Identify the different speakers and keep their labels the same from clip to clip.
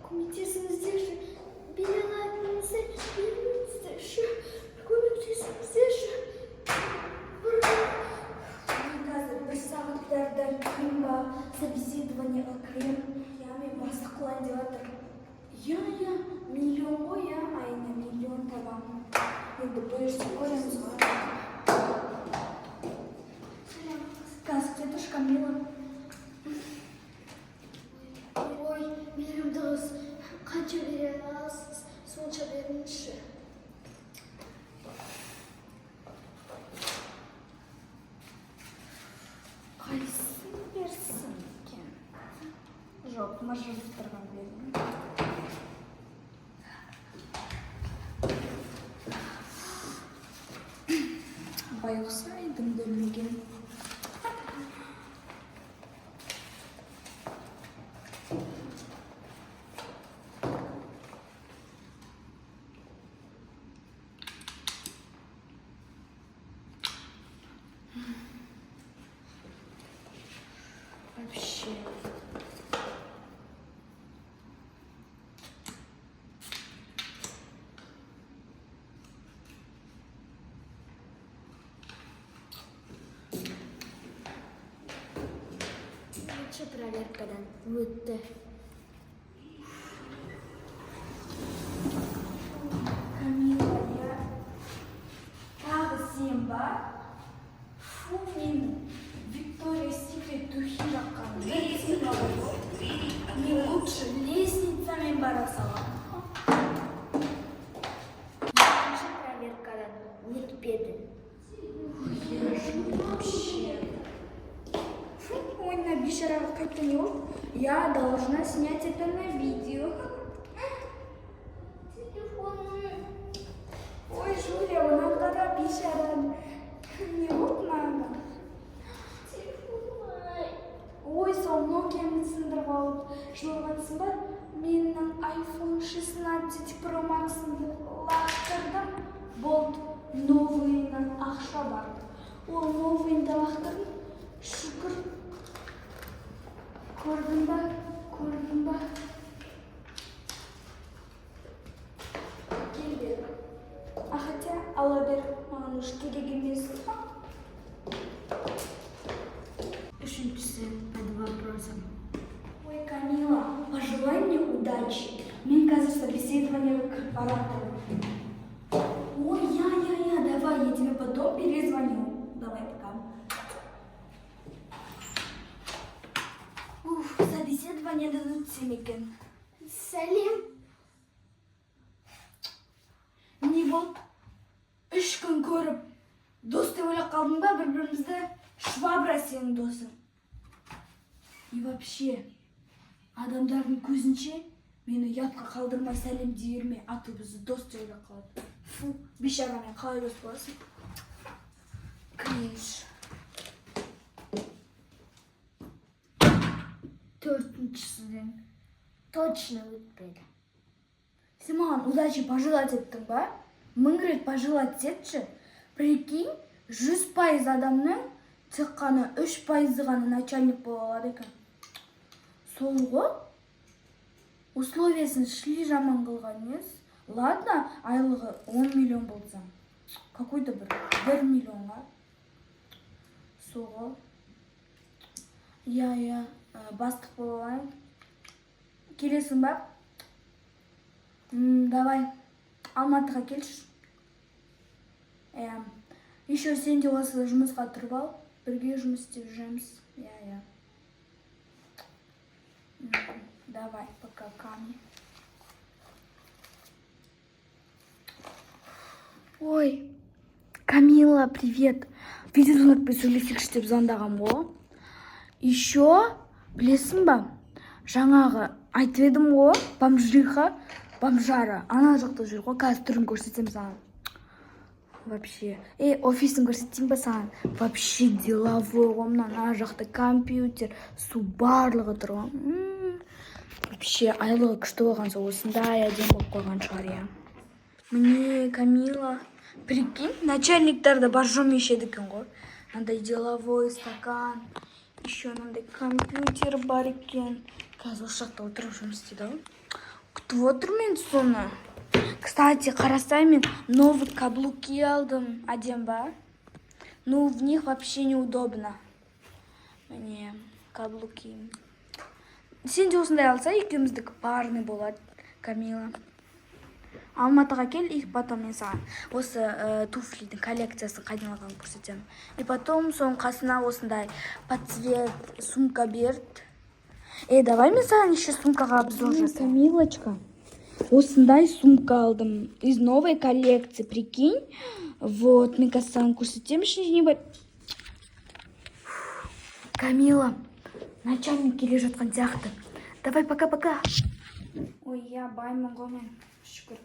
Speaker 1: көмектесіңіздерші, бере алатыныңызды беріңіздерші, көмектесіңіздерші. Мен қазір 1 сағаттардан кейін ба собеседованиеға кірем. Мен бастық қылайын деп жатыр. Миллион ғой, айына миллион табамын. Енді бұйырса көреміз ғой. Здравствуйте, Камила. Ой, мейірімді қыз, қанша бере аласыз, сонша беріңізші. Қайсын берсін екен? Жоқ, маржырттырған бердің. Байқұса едім дөлмеген. Вообще. Проверкадан өтті. Камила, тағы сен ба? Мен Виктория Секрет духи жаққан. Мен лучше лестницамен бара салам. Екінші проверкадан өтпеді. Вообще. Ой, на бишера катанёв. Я должна снять это на видео. Телефон. Ой, Жуля, у нас когда бишера. Не вот надо. Телефон. Ой, со многими сындырып жылғатсын ба? Менің iPhone 16 Pro Max'ымды лақтырдым. Болды, новыйынан ақша бар. Ол новыйында лақтырдым. Шүкір. Көрдің ба? Кел бер. Хотя ала бер, маған уж керек емес. Үшіншісі под вопросом. Ой, Камила, пожелай мне удачи. Мен қазір собеседованиеға кіріп баратырмын. Ой, давай, я тебе потом перезвоню. Давай, пока. Собеседованиедан өтсем екен. Сәлем. Не болды? 3 күн көріп, дос деп ойлап қалдың ба бір-бірімізді? Швабра сенің досың. И вообще, адамдардың көзінше мені ұятқа қалдырмай сәлем дей берме, а то бізді дос деп ойлап қалады. Фу, бейшарамен қалай дос боласың? Кринж. 4-шіден точно өтпеді. Сен маған удачи пожелать еттің ба? 1000 рет пожелать етші. Прикинь, 100% адамның тек қана 3% ғана начальник бола алады екен. Сол ғой? Условиясын шли жаман қылған емес. Ладно, айлығы 10 миллион болса. Какой-то 1 миллионға. Сол ғой? Я бастық бола алайын. Келесің ба? Давай, Алматыға келші. Еще сен де осы жұмысқа тұрып ал. Бірге жұмыс істеп жүреміз. Давай, пока, Ками. Ой, Камила, привет. Видеозвонокпен сөйлесейікші деп звондағам ғой. Еще, білесің ба? Жаңағы айтып едім ғой, бомжара. Ана жақта жүр ғой, қазір түрін көрсетсем саған. Вообще. Офисін көрсетейін ба саған? Вообще деловой ғой, ана жақта компьютер, су барлығы тұр ғой. Вообще, айлығы күшті болған соң осындай әдем болып қойған шығар, я. Мне, Камила, прикинь, начальниктарды боржом ешеді екен ғой. Мынандай деловой стакан, еще мынандай компьютер бар екен. Қазір осы жақта отырып жұмыс істейді ғой. Күтіп отырмын соны. Кстати, қарасай, мен новый каблуки алдым. Әдем ба? Ну, в них вообще неудобно. Міне, каблуки. Сен де осындай алса, екеуміздікі парный болады, Камила. Алматыға кел, и потом мен саған осы туфлидің коллекциясын қайдан алғанын көрсетемін. И потом соның қасына осындай под цвет сумка берді. Давай мен саған еще сумкаға обзор жасайын. Камилочка, осындай сумка алдым. Из новой коллекции, прикинь. Вот, мен қазір саған көрсетемін, ішінде не бар. Камила, начальник келе жатқан сияқты. Давай, пока-пока. Ой, я баймын ғой мен, шүкір.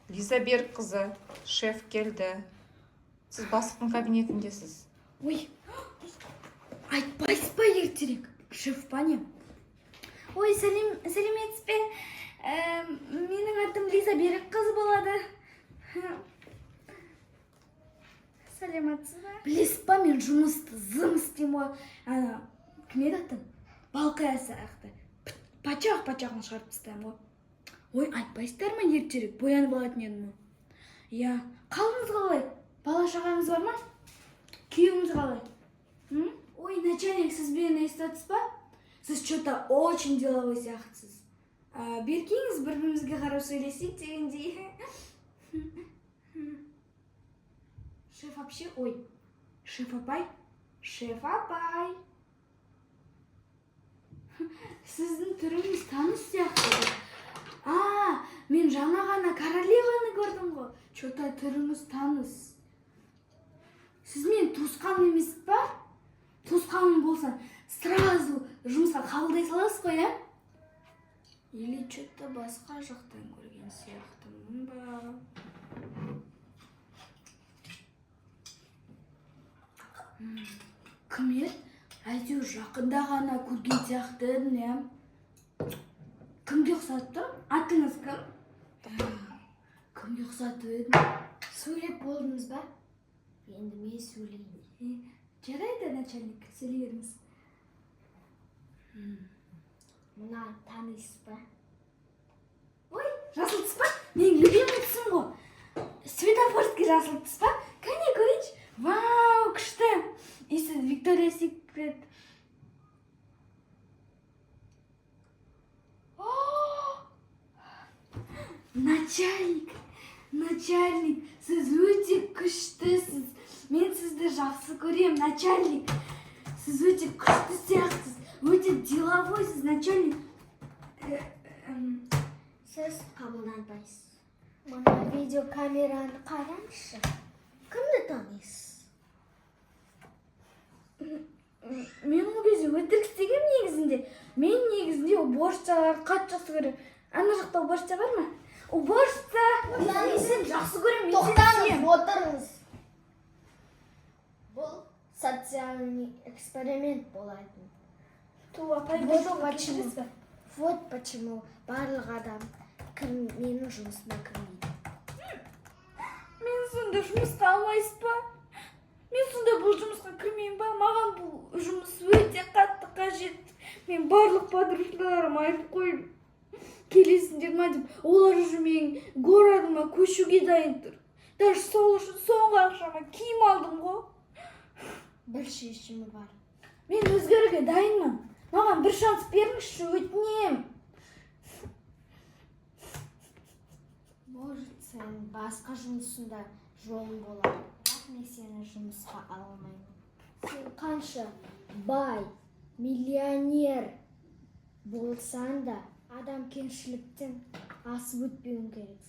Speaker 2: Лиза Берікқызы, шеф келді. Сіз бастықтың кабинетіндесіз.
Speaker 1: Ой, айтпайсыз ба ертерек? Шеф па не? Ой, сәлеметсіз бе? Менің атым Лиза Берікқызы болады. Сәлеметсіз бе? Білесіз ба, мен жұмысты зым істеймін. Кім еді атым? Балқая сияқты. Пачақ-пачағын шығарып тастаймын ғой. Ой, айтпайсыздар ма ертерек? Боянып алатын едім. Я, қалыңыз қалай? Бала шағаңыз бар ма? Күйеуіңіз қалай? Ой, начальник, сіз мені естідіңіз ба? Сіз что-то очень деловой сияқтысыз. Беркеңіз бір-бірімізге қарап сөйлесейік дегендей. Шеф вообще, ой, шеф апай, шеф апай. Сіздің түріңіз таныс сияқты. Мен жаңа ғана королеваны көрдім ғой. Что-то түріңіз таныс. Сіз мен туысқан емес па? Туысқаным болсан, сразу жұмысқа қабылдай саласыз ғой, ә? Или что-то басқа жақтан көрген сияқтымын ба? Кім еді? Әйтеуір жақында ғана көрген сияқты едім, ә? Кімге ұқсатып тұр? Атыңыз кім? Кімге ұқсатып едім? Сөйлеп болдыңыз ба? Енді мен сөйлеймін. Жарайды, начальник, сөйлеріңіз. Мына танисыз ба? Ой, жасыл түс па? Менің любимый түсім ғой. Светофорский жасыл түс па? Кәне көрейінші. Вау, күшті. Есі Виктория Секрет. Начальник, сіз өте күштісіз. Мен сізді жақсы көрем, начальник. Сіз өте күшті сияқтысыз. Өте деловойсыз, начальник.
Speaker 3: Сіз қабылданбайсыз. Мына видеокамераны қараңызшы. Кімді танисыз?
Speaker 1: Мен ол кезде өтірік істегем негізінде. Мен негізінде уборщицаларды қатты жақсы көрем. Ана жақта уборщица бар ма? Уборщица! Мен сені жақсы көрем.
Speaker 3: Тоқтаңыз, отырыңыз. Бұл социальный эксперимент болатын. Вот почему барлық адам менің жұмысыма кірмейді.
Speaker 1: Мен сонда жұмысқа алмайсыз ба? Мен сонда бұл жұмысқа кірмеймін ба? Маған бұл жұмыс өте қатты қажет. Мен барлық подружкаларыма айтып қойдым. Келесіңдер ма деп, олар уже менің городыма көшуге дайын тұр. Даже сол үшін соңғы ақшама киім алдым ғой.
Speaker 3: Бір шешімі бар.
Speaker 1: Мен өзгеруге дайынмын. Маған бір шанс беріңізші, өтінем.
Speaker 3: Может, сен басқа жұмысында жолың болар. Бірақ мен сені жұмысқа алмаймын. Сен қанша бай, миллионер болсан да, адам кемшіліктен асып өтпеуің керек.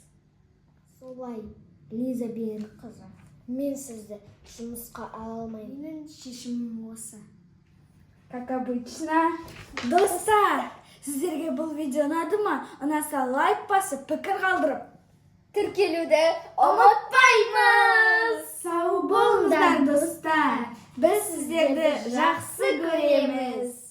Speaker 3: Солай, Лиза Берікқызы. Мен сізді жұмысқа ала алмаймын. Менің шешімім осы.
Speaker 1: Как обычно. Достар, сіздерге бұл видео ұнады ма? Ұнаса лайк басып, пікір қалдырып,
Speaker 3: Тіркелуді ұмытпаймыз.
Speaker 1: Сау болыңыздар, достар. Біз сіздерді жақсы көреміз.